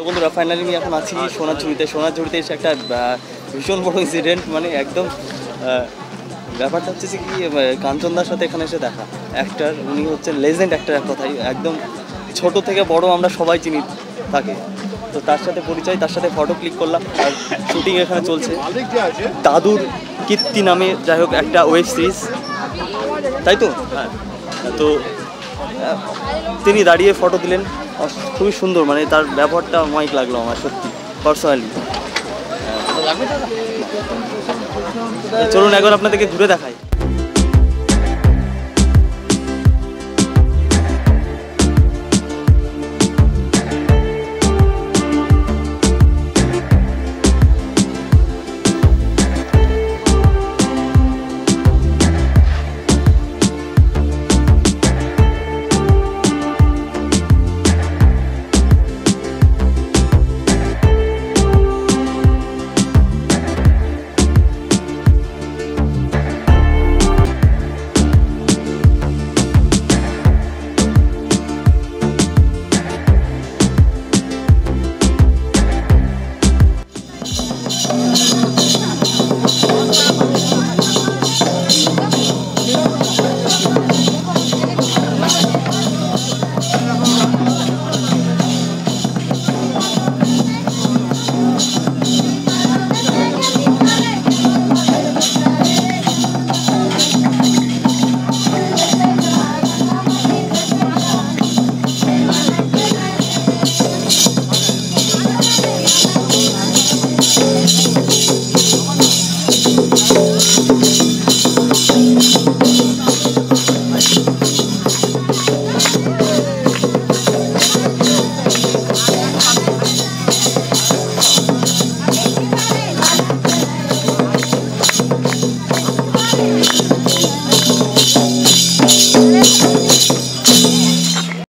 বন্ধুরা ফাইনালি আমি এখন আছি সোনাঝুরিতে এসে একটা ভীষণ বড় ইনসিডেন্ট, মানে একদম ব্যাপারটা হচ্ছে যে কি কাঞ্চনদার সাথে এখানে এসে দেখা। অ্যাক্টার, উনি হচ্ছেন লেজেন্ড অ্যাক্টার, এক কথায় একদম ছোট থেকে বড় আমরা সবাই চিনি তাকে। তো তার সাথে পরিচয়, তার সাথে ফটো ক্লিক করলাম। আর শুটিং এখানে চলছে দাদুর কীর্তি নামে, যাই হোক একটা ওয়েব সিরিজ, তাই তো? হ্যাঁ। তো তিনি দাঁড়িয়ে ফটো দিলেন, খুবই সুন্দর, মানে তার ব্যবহারটা অমায়িক লাগলো আমার সত্যি পার্সোনালি। চলুন একবার আপনাদেরকে ঘুরে দেখাই।